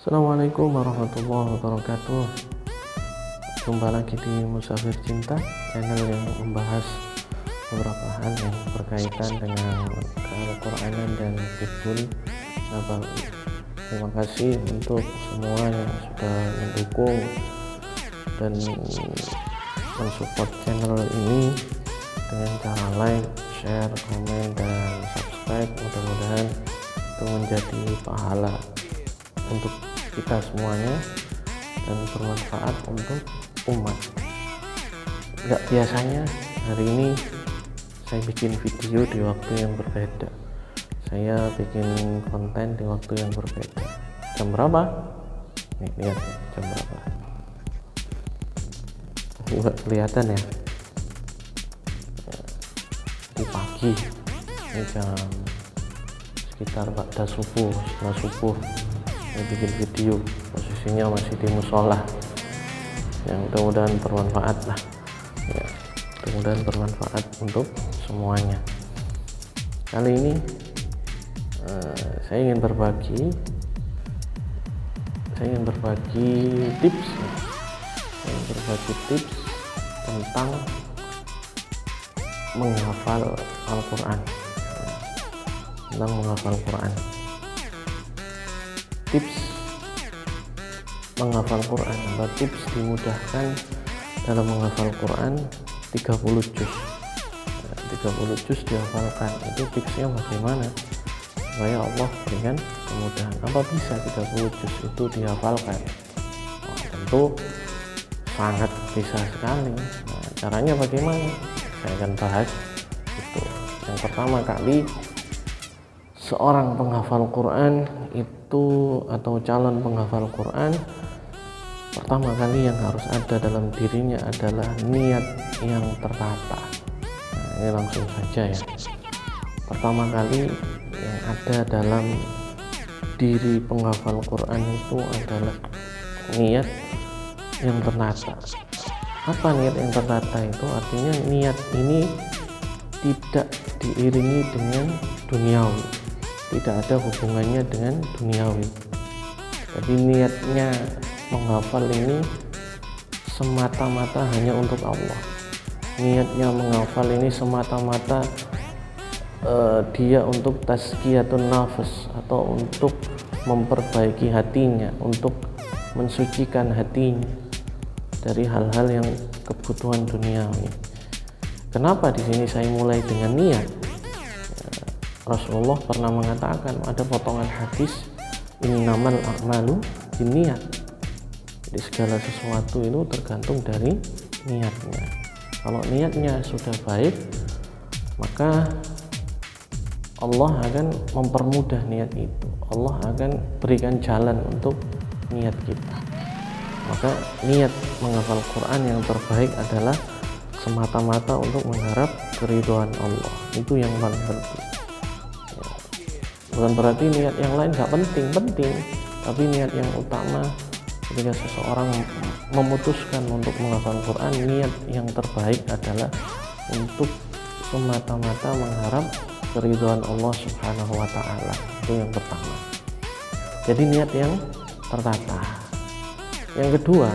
Assalamualaikum warahmatullahi wabarakatuh. Jumpa lagi di Musafir Cinta, channel yang membahas beberapa hal yang berkaitan dengan Al-Quranan dan Fiqhul Nabawi. Terima kasih untuk semua yang sudah mendukung dan mensupport channel ini dengan cara like, share, komen, dan subscribe. Mudah-mudahan itu menjadi pahala untuk kita semuanya dan bermanfaat untuk umat. Nggak biasanya hari ini saya bikin video di waktu yang berbeda, saya bikin konten di waktu yang berbeda. Jam berapa? Nih, lihat ya, jam berapa. Nggak kelihatan ya, di pagi ini jam sekitar pada subuh. Setelah subuh saya bikin video, posisinya masih di musola. Yang mudah-mudahan bermanfaat lah ya, mudah-mudahan bermanfaat untuk semuanya. Kali ini saya ingin berbagi tips tentang menghafal Al-Quran, tips menghafal Quran atau tips dimudahkan dalam menghafal Quran 30 juz. 30 juz dihafalkan, itu tipsnya bagaimana supaya Allah berikan kemudahan. Apa bisa 30 juz itu dihafalkan? Tentu sangat bisa sekali. Caranya bagaimana? Saya akan bahas itu. Yang pertama kali, seorang penghafal Quran itu atau calon penghafal Quran, pertama kali yang harus ada dalam dirinya adalah niat yang tertata. Nah, ini langsung saja ya. Pertama kali yang ada dalam diri penghafal Quran itu adalah niat yang tertata. Apa niat yang tertata itu? Artinya niat ini tidak diiringi dengan duniawi, tidak ada hubungannya dengan duniawi. Jadi niatnya menghafal ini semata-mata hanya untuk Allah. Niatnya menghafal ini semata-mata dia untuk tazkiyatun nafas, atau untuk memperbaiki hatinya, untuk mensucikan hatinya dari hal-hal yang kebutuhan duniawi. Kenapa di sini saya mulai dengan niat? Rasulullah pernah mengatakan, ada potongan hadis, innamal a'malu binniyat. Jadi segala sesuatu itu tergantung dari niatnya. Kalau niatnya sudah baik, maka Allah akan mempermudah niat itu. Allah akan berikan jalan untuk niat kita. Maka niat menghafal Quran yang terbaik adalah semata-mata untuk mengharap keridhaan Allah. Itu yang paling penting. Bukan berarti niat yang lain gak penting, tapi niat yang utama ketika seseorang memutuskan untuk menghafal Quran, niat yang terbaik adalah untuk semata-mata mengharap keridhaan Allah Subhanahu wa Ta'ala. Itu yang pertama. Jadi niat yang tertata. Yang kedua,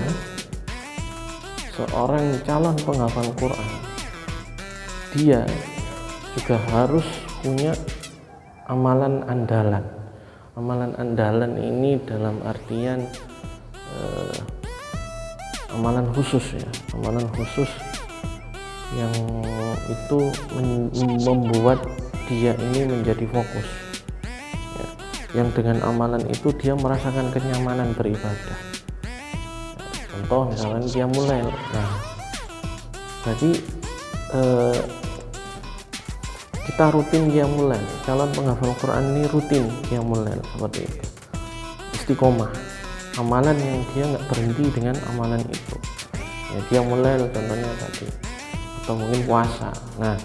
seorang calon penghafal Quran, dia juga harus punya amalan andalan. Amalan andalan ini dalam artian amalan khusus ya, amalan khusus yang itu membuat dia ini menjadi fokus ya. Yang dengan amalan itu dia merasakan kenyamanan beribadah. Contoh misalnya dia mulai, nah jadi kita rutin qiyamul lail, calon penghafal Quran ini rutin qiyamul lail seperti itu, istiqomah, amalan yang dia nggak berhenti dengan amalan itu ya. Qiyamul lail contohnya tadi, atau mungkin puasa. Nah,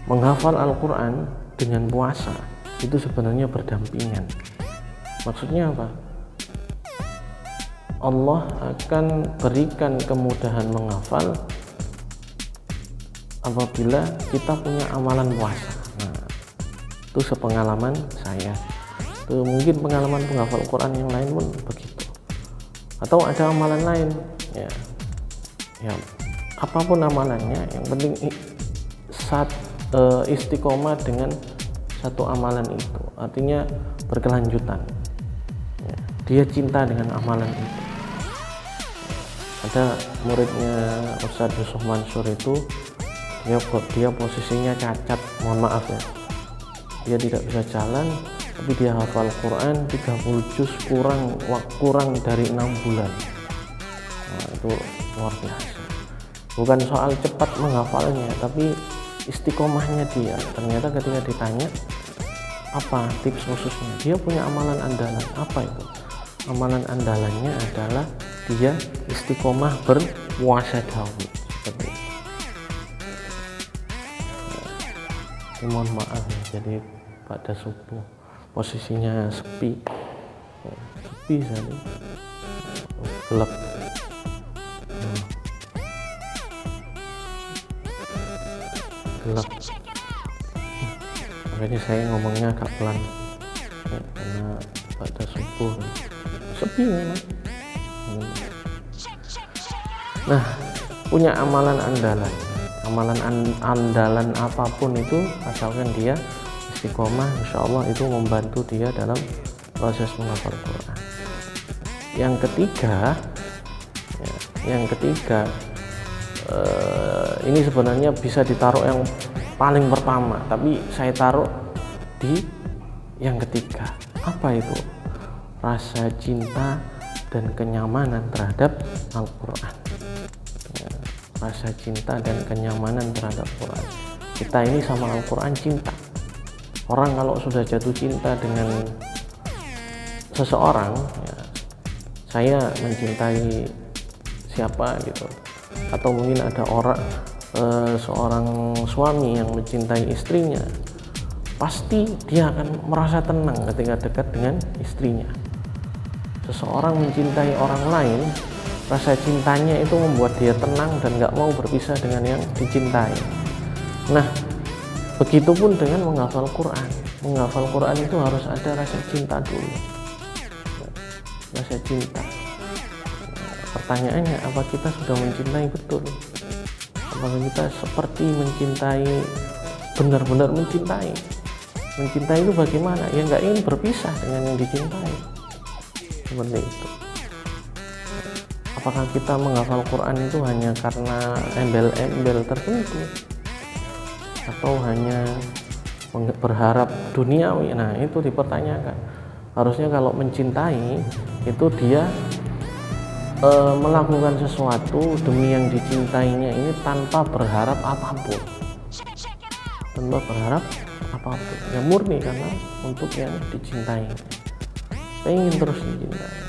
menghafal Al-Quran dengan puasa itu sebenarnya berdampingan. Maksudnya apa? Allah akan berikan kemudahan menghafal apabila kita punya amalan puasa. Nah, itu sepengalaman saya. Tuh, mungkin pengalaman penghafal Quran yang lain pun begitu. Atau ada amalan lain, ya apapun amalannya, yang penting istiqomah dengan satu amalan itu, artinya berkelanjutan. Ya, dia cinta dengan amalan itu. Ada muridnya Ustadz Yusuf Mansur itu, dia posisinya cacat, mohon maaf ya, dia tidak bisa jalan, tapi dia hafal Quran 30 juz kurang dari 6 bulan. Nah, itu luar biasa. Bukan soal cepat menghafalnya, tapi istiqomahnya dia. Ternyata ketika ditanya apa tips khususnya, dia punya amalan andalan. Apa itu? Amalan andalannya adalah dia istiqomah berpuasa Daud. Seperti itu. Nah, mohon maaf ya, jadi pada subuh posisinya sepi sekali, gelap. Gelap, makanya saya ngomongnya agak pelan ya, karena pada subuh sepi memang. Nah, punya amalan andalan apapun itu, asalkan dia istiqomah, insya Allah itu membantu dia dalam proses menghafal Quran. Yang ketiga, ini sebenarnya bisa ditaruh yang paling pertama, tapi saya taruh di yang ketiga. Apa itu? Rasa cinta dan kenyamanan terhadap Al-Quran. Rasa cinta dan kenyamanan terhadap Quran. Kita ini sama Al-Quran cinta. Orang kalau sudah jatuh cinta dengan seseorang, ya, saya mencintai siapa gitu, atau mungkin ada seorang suami yang mencintai istrinya, pasti dia akan merasa tenang ketika dekat dengan istrinya. Seseorang mencintai orang lain, rasa cintanya itu membuat dia tenang dan gak mau berpisah dengan yang dicintai. Nah, begitupun dengan menghafal Quran. Menghafal Quran itu harus ada rasa cinta dulu. Rasa cinta. Pertanyaannya, apa kita sudah mencintai betul? Apakah kita seperti mencintai, benar-benar mencintai? Mencintai itu bagaimana? Ya nggak ingin berpisah dengan yang dicintai. Seperti itu. Apakah kita menghafal Quran itu hanya karena embel-embel tertentu? Atau hanya berharap duniawi? Nah, itu dipertanyakan. Harusnya kalau mencintai, itu dia melakukan sesuatu demi yang dicintainya ini tanpa berharap apapun, ya murni karena untuk yang dicintai, pengen terus dicintai.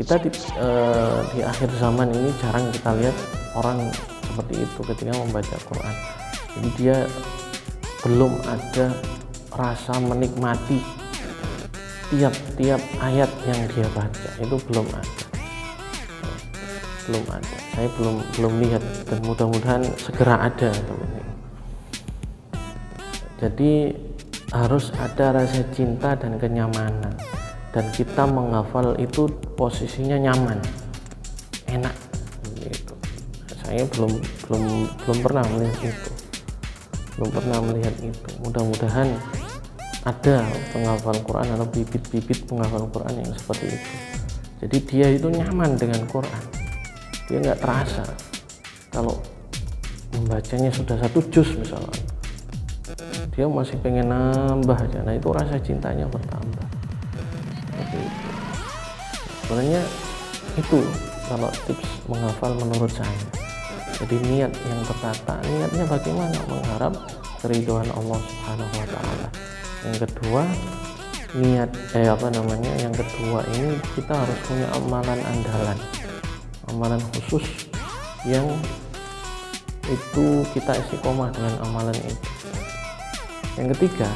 Kita di akhir zaman ini jarang kita lihat orang seperti itu ketika membaca Quran. Jadi dia belum ada rasa menikmati tiap ayat yang dia baca, itu belum ada. Saya belum lihat, dan mudah-mudahan segera ada. Jadi harus ada rasa cinta dan kenyamanan, dan kita menghafal itu posisinya nyaman, enak gitu. Saya belum pernah melihat itu. Mudah-mudahan ada penghafal Quran atau bibit-bibit penghafal Quran yang seperti itu. Jadi dia itu nyaman dengan Quran, dia nggak terasa kalau membacanya sudah 1 juz misalnya, dia masih pengen nambah aja. Nah, itu rasa cintanya bertambah. Seperti itu. Sebenarnya itu kalau tips menghafal menurut saya. Jadi niat yang tertata, niatnya bagaimana? Mengharap keridhaan Allah Subhanahu wa Ta'ala. Yang kedua, yang kedua ini kita harus punya amalan andalan, amalan khusus yang itu kita istiqomah dengan amalan itu. Yang ketiga,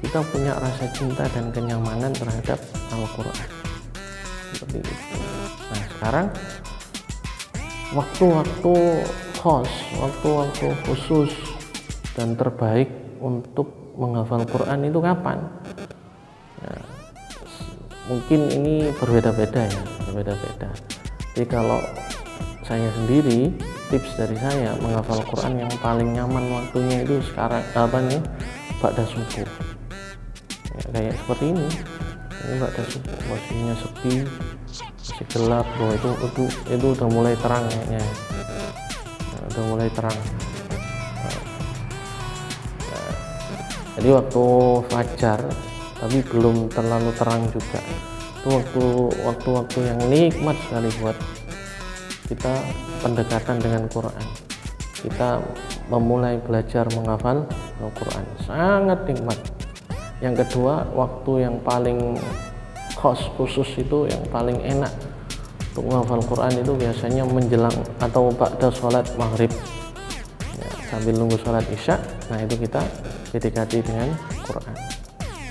kita punya rasa cinta dan kenyamanan terhadap Al-Quran. Seperti itu. Nah, sekarang waktu-waktu khusus dan terbaik untuk menghafal Quran itu kapan? mungkin ini berbeda-beda ya, berbeda-beda. Jadi kalau saya sendiri, tips dari saya menghafal Quran yang paling nyaman waktunya itu sekarang ba'da subuh ya, kayak seperti ini ba'da subuh, waktunya sepi, masih gelap, bahwa itu udah mulai terang kayaknya, udah mulai terang. Jadi waktu fajar tapi belum terlalu terang juga, itu waktu yang nikmat sekali buat kita pendekatan dengan Quran. Kita memulai belajar menghafal Al-Quran, sangat nikmat. Yang kedua, waktu yang paling khusus itu, yang paling enak untuk menghafal Quran itu biasanya menjelang atau ba'da sholat maghrib ya, sambil nunggu sholat isya. Nah itu kita PDKT dengan Quran,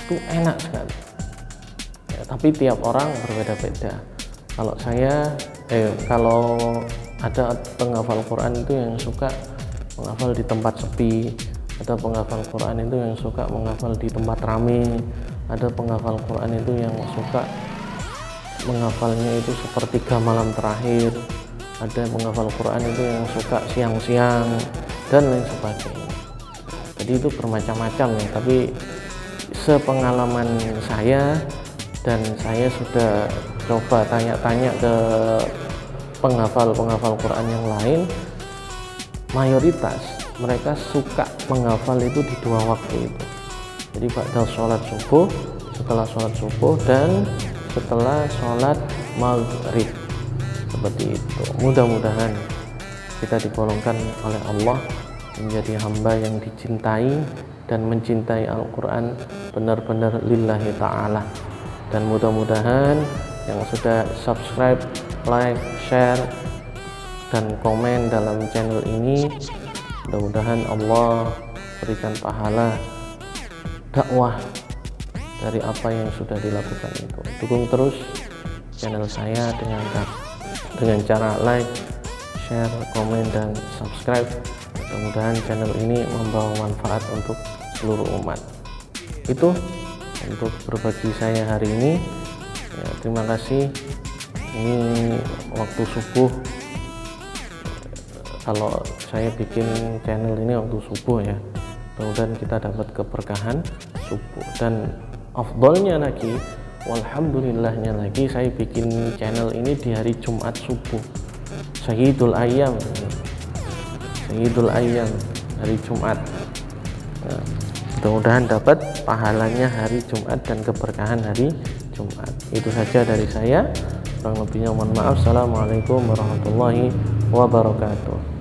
itu enak sekali ya, tapi tiap orang berbeda-beda. Kalau saya kalau ada penghafal Quran itu yang suka menghafal di tempat sepi, ada penghafal Quran itu yang suka menghafal di tempat ramai, ada penghafal Quran itu yang suka menghafalnya itu sepertiga malam terakhir, ada penghafal Quran itu yang suka siang-siang dan lain sebagainya. Jadi itu bermacam-macam ya, tapi sepengalaman saya, dan saya sudah coba tanya-tanya ke penghafal Quran yang lain, mayoritas mereka suka menghafal itu di dua waktu itu. Jadi pada sholat subuh, setelah sholat subuh, dan setelah sholat maghrib, seperti itu. Mudah-mudahan kita digolongkan oleh Allah menjadi hamba yang dicintai dan mencintai Al-Quran benar-benar lillahi ta'ala. Dan mudah-mudahan yang sudah subscribe, like, share, dan komen dalam channel ini, mudah-mudahan Allah berikan pahala dakwah dari apa yang sudah dilakukan itu. Dukung terus channel saya dengan cara like, share, komen, dan subscribe. Mudah-mudahan channel ini membawa manfaat untuk seluruh umat. Itu untuk berbagi saya hari ini ya, terima kasih. Ini waktu subuh, kalau saya bikin channel ini waktu subuh ya, mudah-mudahan kita dapat keberkahan subuh. Dan afdolnya lagi, walhamdulillahnya lagi, saya bikin channel ini di hari Jumat subuh, Sayyidul Ayyam, hari Jumat. Nah, mudah-mudahan dapat pahalanya hari Jumat dan keberkahan hari Jumat. Itu saja dari saya, kurang lebihnya mohon maaf. Assalamualaikum warahmatullahi wabarakatuh.